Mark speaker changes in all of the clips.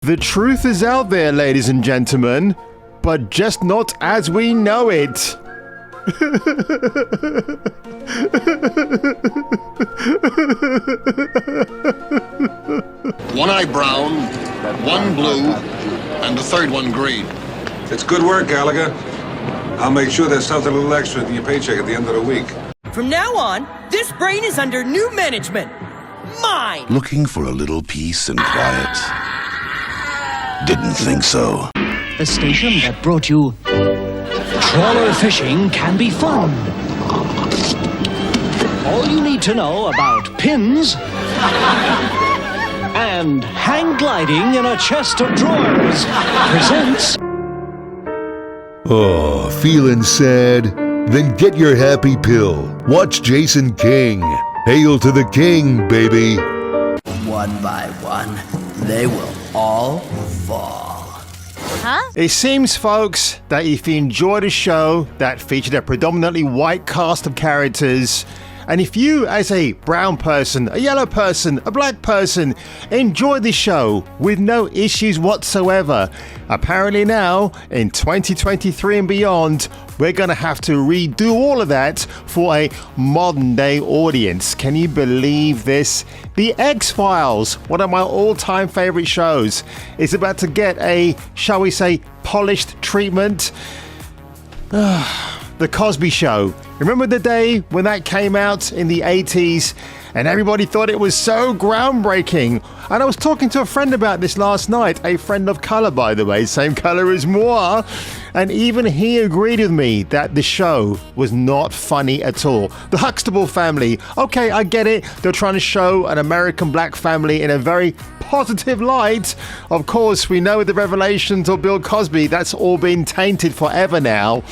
Speaker 1: The truth is out there, ladies and gentlemen, but just not as we know it.
Speaker 2: One eye brown, one blue, and the third one green.
Speaker 3: It's good work, Gallagher. I'll make sure there's something a little extra in your paycheck at the end of the week.
Speaker 4: From now on, this brain is under new management. Mine!
Speaker 5: Looking for a little peace and quiet? Didn't think so.
Speaker 6: The station that brought you trawler fishing can be fun. All you need to know about pins and hang gliding in a chest of drawers presents...
Speaker 7: Oh, feeling sad? Then get your happy pill. Watch Jason King. Hail to the king, baby.
Speaker 8: One by one, they will all fall.
Speaker 1: Huh? It seems, folks, that if you enjoyed a show that featured a predominantly white cast of characters, and if you, as a brown person, a yellow person, a black person, enjoy the show with no issues whatsoever, apparently now, in 2023 and beyond, we're going to have to redo all of that for a modern day audience. Can you believe this? The X-Files, one of my all-time favorite shows, is about to get a, shall we say, polished treatment. The Cosby Show. Remember the day when that came out in the 80s and everybody thought it was so groundbreaking? And I was talking to a friend about this last night, a friend of color, by the way, same color as moi, and even he agreed with me that the show was not funny at all. The Huxtable family, okay, I get it. They're trying to show an American black family in a very positive light. Of course, we know with the revelations of Bill Cosby, that's all been tainted forever now.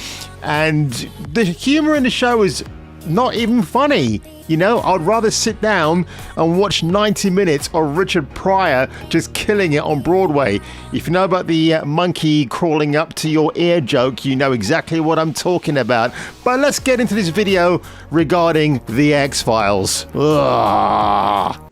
Speaker 1: And the humor in the show is not even funny. You know, I'd rather sit down and watch 90 minutes of Richard Pryor just killing it on Broadway. If you know about the monkey crawling up to your ear joke, you know exactly what I'm talking about. But let's get into this video regarding the X-Files. Ugh.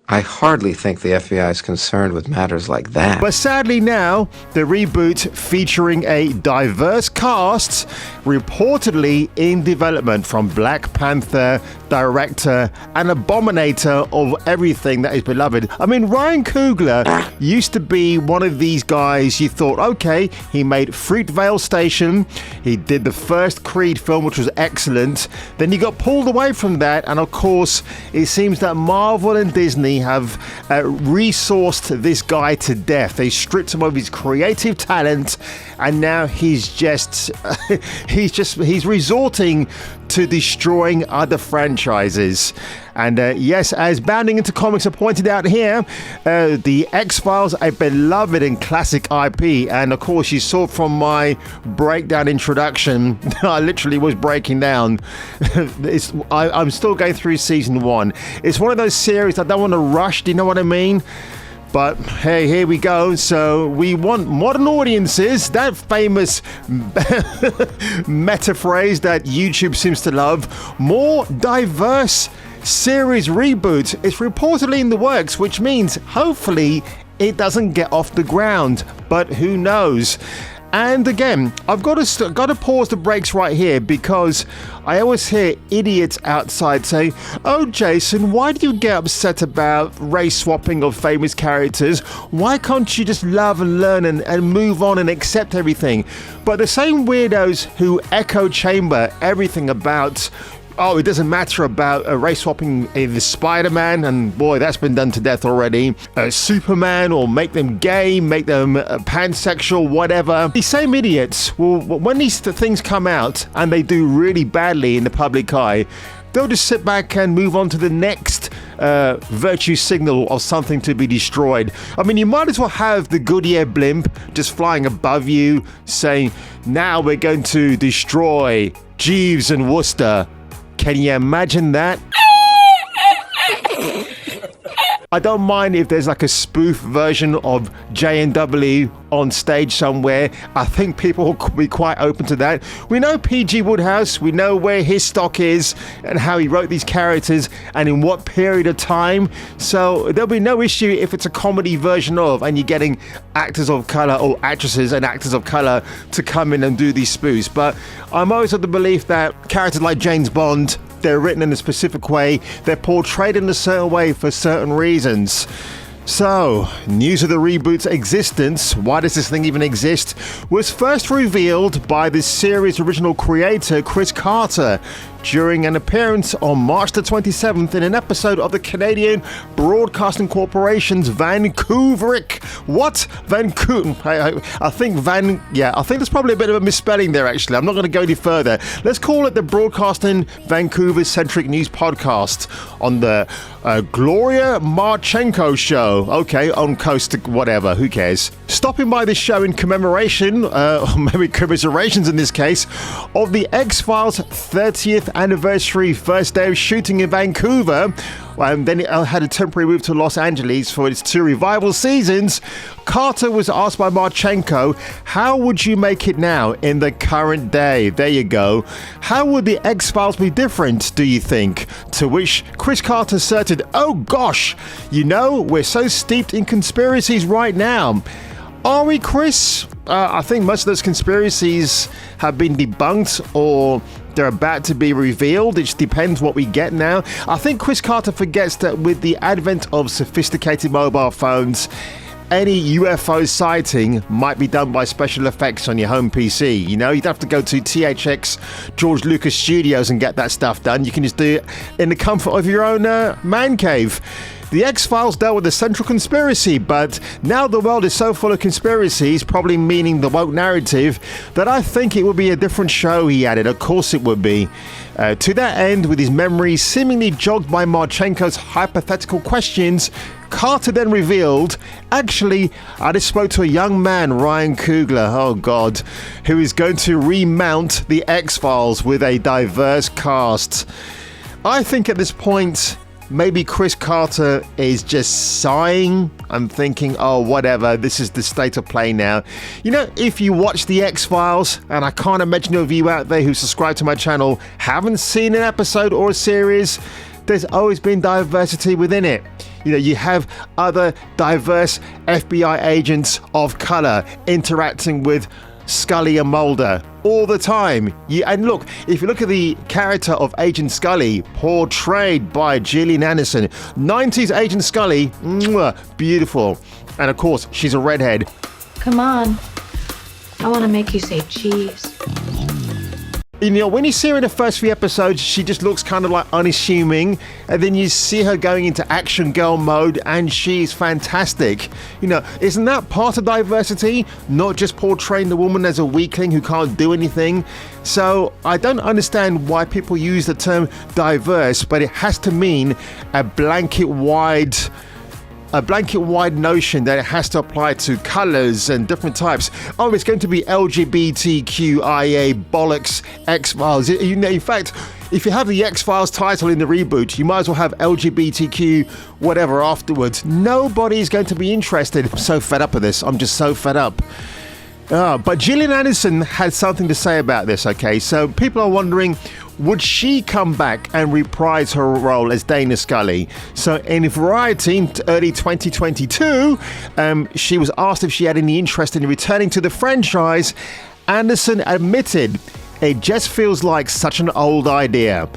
Speaker 9: I hardly think the FBI is concerned with matters like that.
Speaker 1: But sadly now, the reboot featuring a diverse cast reportedly in development from Black Panther, director and abominator of everything that is beloved. I mean, Ryan Coogler used to be one of these guys you thought, okay, he made Fruitvale Station, he did the first Creed film, which was excellent, then he got pulled away from that, and of course, it seems that Marvel and Disney have resourced this guy to death. They stripped him of his creative talent, and now he's resorting to destroying other franchises. And yes, as Bounding Into Comics have pointed out here, the X-Files, a beloved and classic IP, and of course you saw from my breakdown introduction, I literally was breaking down. I'm still going through season 1. It's one of those series I don't want to rush, do you know what I mean? But hey, here we go. So we want modern audiences, that famous meta phrase that YouTube seems to love, more diverse series reboot is reportedly in the works, which means hopefully it doesn't get off the ground, but who knows. And again, I've got to pause the brakes right here because I always hear idiots outside say, "Oh, Jason, why do you get upset about race swapping of famous characters? Why can't you just love and learn and move on and accept everything?" But the same weirdos who echo chamber everything about, oh, it doesn't matter about race swapping in the Spider-Man, and boy, that's been done to death already. Superman, or make them gay, make them pansexual, whatever. These same idiots, well, when these things come out and they do really badly in the public eye, they'll just sit back and move on to the next virtue signal of something to be destroyed. I mean, you might as well have the Goodyear blimp just flying above you saying, now we're going to destroy Jeeves and Worcester. Can you imagine that? I don't mind if there's like a spoof version of J&W on stage somewhere. I think people will be quite open to that. We know PG Woodhouse, we know where his stock is and how he wrote these characters and in what period of time. So there'll be no issue if it's a comedy version of, and you're getting actors of color or actresses and actors of color to come in and do these spoofs. But I'm always of the belief that characters like James Bond, they're written in a specific way, they're portrayed in a certain way for certain reasons. So, news of the reboot's existence, why does this thing even exist, was first revealed by the series' original creator, Chris Carter, during an appearance on March the 27th in an episode of the Canadian Broadcasting Corporation's Vancouveric. What? Vancouver? I think there's probably a bit of a misspelling there, actually. I'm not going to go any further. Let's call it the Broadcasting Vancouver-centric news podcast on the Gloria Marchenko show. Okay, on Coast, whatever, who cares? Stopping by this show in commemoration, or maybe commiserations in this case, of the X-Files 30th anniversary first day of shooting in Vancouver, and then it had a temporary move to Los Angeles for its 2 revival seasons. Carter was asked by Marchenko, how would you make it now in the current day? There you go. How would the X-Files be different, do you think? To which Chris Carter asserted, oh gosh, you know, we're so steeped in conspiracies right now. Are we, Chris? I think most of those conspiracies have been debunked or they're about to be revealed. It depends what we get now. I think Chris Carter forgets that with the advent of sophisticated mobile phones, any UFO sighting might be done by special effects on your home PC. You know, you'd have to go to THX George Lucas Studios and get that stuff done. You can just do it in the comfort of your own man cave. The X-Files dealt with the central conspiracy, but now the world is so full of conspiracies, probably meaning the woke narrative, that I think it would be a different show, he added. Of course it would be. To that end, with his memory seemingly jogged by Marchenko's hypothetical questions, Carter then revealed, actually, I just spoke to a young man, Ryan Coogler, oh God, who is going to remount the X-Files with a diverse cast. I think at this point, maybe Chris Carter is just sighing. I'm thinking, oh, whatever, this is the state of play now. You know, if you watch The X-Files, and I can't imagine of you out there who subscribe to my channel haven't seen an episode or a series, there's always been diversity within it. You know, you have other diverse FBI agents of color interacting with Scully and Mulder all the time. And look, if you look at the character of Agent Scully, portrayed by Jillian Anderson, 90s Agent Scully, beautiful. And of course, she's a redhead.
Speaker 10: Come on. I want to make you say cheese.
Speaker 1: You know, when you see her in the first few episodes, she just looks kind of like unassuming, and then you see her going into action girl mode, and she's fantastic. You know, isn't that part of diversity? Not just portraying the woman as a weakling who can't do anything. So I don't understand why people use the term diverse, but it has to mean a blanket wide notion that it has to apply to colors and different types. Oh, it's going to be LGBTQIA bollocks X-Files. You know, in fact, if you have the X-Files title in the reboot, you might as well have LGBTQ whatever afterwards. Nobody's going to be interested. I'm so fed up with this. I'm just so fed up. But Jillian Anderson had something to say about this, okay? So people are wondering, would she come back and reprise her role as Dana Scully? So in Variety, in early 2022, she was asked if she had any interest in returning to the franchise. Anderson admitted, it just feels like such an old idea.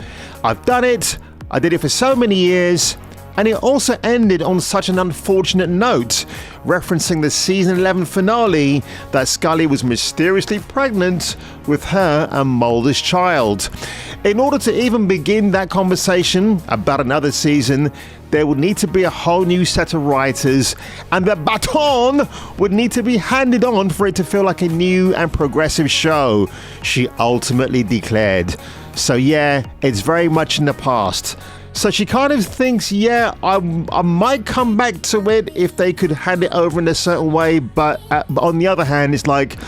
Speaker 1: I've done it. I did it for so many years. And it also ended on such an unfortunate note, referencing the season 11 finale that Scully was mysteriously pregnant with her and Mulder's child. In order to even begin that conversation about another season, there would need to be a whole new set of writers, and the baton would need to be handed on for it to feel like a new and progressive show, she ultimately declared. So yeah, it's very much in the past. So she kind of thinks, yeah, I might come back to it if they could hand it over in a certain way. But on the other hand, it's like,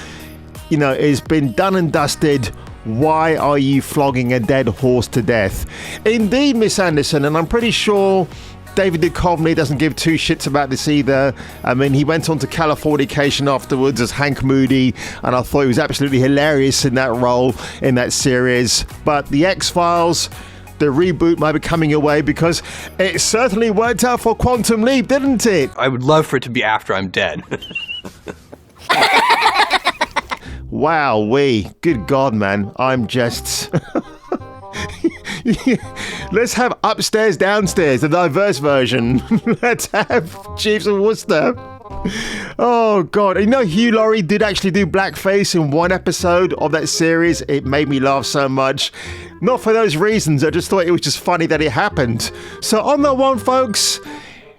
Speaker 1: you know, it's been done and dusted. Why are you flogging a dead horse to death? Indeed, Miss Anderson, and I'm pretty sure David Duchovny doesn't give two shits about this either. I mean, he went on to Californication afterwards as Hank Moody, and I thought he was absolutely hilarious in that role in that series. But the X-Files, the reboot might be coming your way because it certainly worked out for Quantum Leap, didn't it?
Speaker 11: I would love for it to be after I'm dead.
Speaker 1: Wow-wee. Good God, man. I'm just... Let's have upstairs, downstairs, the diverse version. Let's have Chiefs of Worcester. Oh, God. You know, Hugh Laurie did actually do blackface in one episode of that series. It made me laugh so much. Not for those reasons. I just thought it was just funny that it happened. So on that one, folks,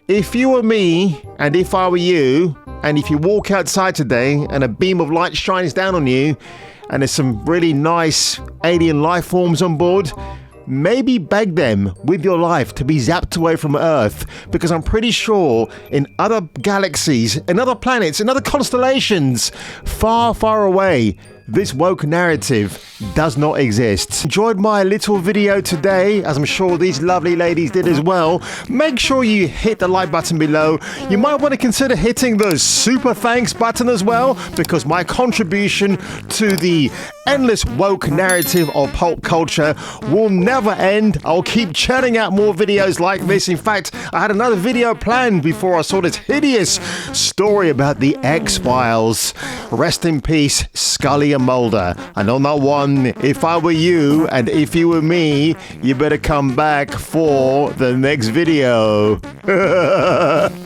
Speaker 1: if you were me and if I were you, and if you walk outside today and a beam of light shines down on you and there's some really nice alien life forms on board, maybe beg them with your life to be zapped away from Earth, because I'm pretty sure in other galaxies, in other planets, in other constellations, far, far away, this woke narrative does not exist. Enjoyed my little video today, as I'm sure these lovely ladies did as well. Make sure you hit the like button below. You might want to consider hitting the super thanks button as well, because my contribution to the endless woke narrative of pulp culture will never end. I'll keep churning out more videos like this. In fact, I had another video planned before I saw this hideous story about the X-Files. Rest in peace, Scully and Mulder. And on that one, if I were you and if you were me, you better come back for the next video.